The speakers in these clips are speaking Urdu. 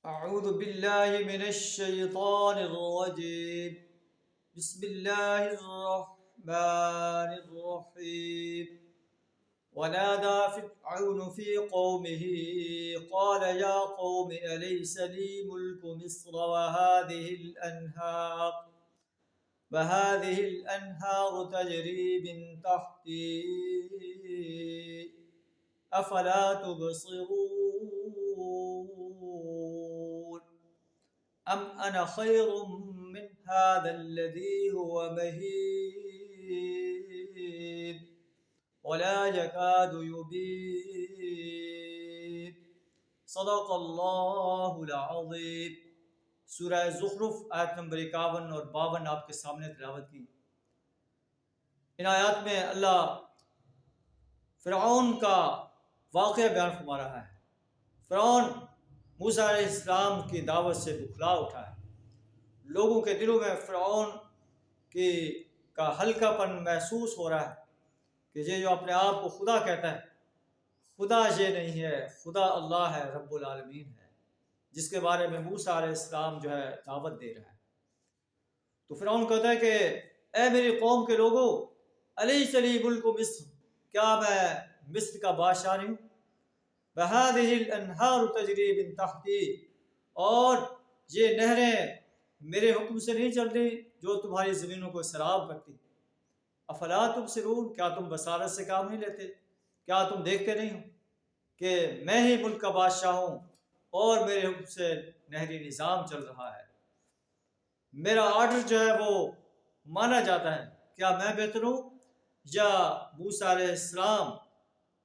أعوذ بالله من الشيطان الرجيم. بسم الله الرحمن الرحيم. ونادى فرعون في قومه قال يا قوم أليس لي ملك مصر وهذه الأنهار تجري من تحتي أفلا تبصرون أم أنا خير من هذا الذي هو مهين ولا يكاد يبين. صدق اللہ العظیم. سورہ زخرف آیت نمبر 51 اور 52 آپ کے سامنے تلاوت کی. ان آیات میں اللہ فرعون کا واقعہ بیان فرما رہا ہے. فرعون موسیٰ علیہ السلام کی دعوت سے بکھلا اٹھا ہے. لوگوں کے دلوں میں فرعون کا ہلکا پن محسوس ہو رہا ہے کہ یہ جو اپنے آپ کو خدا کہتا ہے، خدا یہ نہیں ہے، خدا اللہ ہے، رب العالمین ہے، جس کے بارے میں موسیٰ علیہ السلام جو ہے دعوت دے رہا ہے. تو فرعون کہتا ہے کہ اے میری قوم کے لوگوں، الیس لی ملک مصر، کیا میں مصر کا بادشاہ نہیں ہوں؟ وہذہ الانہار تجری من تحتی، اور یہ نہریں میرے حکم سے نہیں چل رہی جو تمہاری زمینوں کو سیراب کرتی. افلا تبصرون، کیا تم بصارت سے کام نہیں لیتے؟ کیا تم دیکھتے نہیں ہو کہ میں ہی ملک کا بادشاہ ہوں اور میرے حکم سے نہری نظام چل رہا ہے، میرا آرڈر جو ہے وہ مانا جاتا ہے. کیا میں بہتر ہوں یا موسیٰ علیہ السلام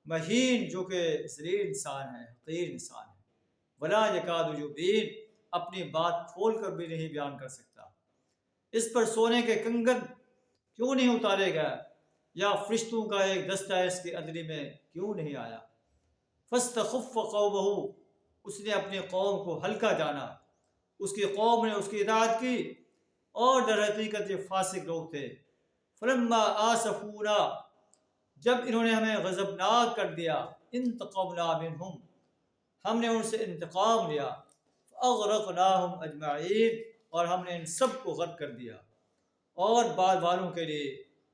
مہین جو کہ ذلیل انسان ہے، حقیر انسان ہے؟ ولا یکاد یبین، اپنی بات کھول کر بھی نہیں بیان کر سکتا. اس پر سونے کے کنگن کیوں نہیں اتارے گئے، یا فرشتوں کا ایک دستہ اس کے ادری میں کیوں نہیں آیا؟ فاستخف قومہ، اس نے اپنی قوم کو ہلکا جانا، اس کی قوم نے اس کی اطاعت کی، اور در حقیقت یہ فاسق لوگ تھے. فلما آسفونا، جب انہوں نے ہمیں غضبناک کر دیا، انتقمنا منہم، ہم نے ان سے انتقام لیا، فاغرقناہم اجمعین، اور ہم نے ان سب کو غرق کر دیا. اور بعد والوں کے لیے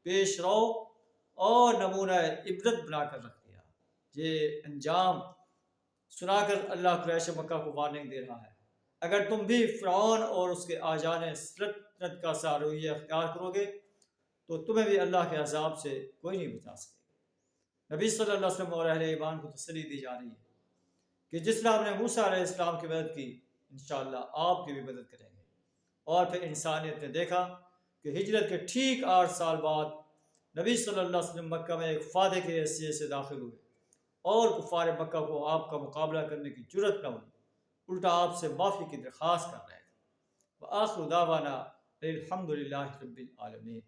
پیش رو اور نمونہ عبرت بنا کر رکھ دیا. یہ انجام سنا کر اللہ قریش مکہ کو وارننگ دے رہا ہے، اگر تم بھی فرعون اور اس کے آجان سلطنت کا سا رویہ اختیار کرو گے تو تمہیں بھی اللہ کے عذاب سے کوئی نہیں بچا سکے. نبی صلی اللہ علیہ وسلم اور اہل ایمان کو تسلی دی جا رہی ہے کہ جس طرح ہم نے موسیٰ علیہ السلام کی مدد کی، انشاءاللہ آپ کی بھی مدد کریں گے. اور پھر انسانیت نے دیکھا کہ ہجرت کے ٹھیک 8 سال بعد نبی صلی اللہ علیہ وسلم مکہ میں ایک فاتح کی حیثیت سے داخل ہوئے، اور کفار مکہ کو آپ کا مقابلہ کرنے کی جرأت نہ ہوئی، الٹا آپ سے معافی کی درخواست کر رہے تھے. وآخر دعوانا الحمد للہ رب العالمین.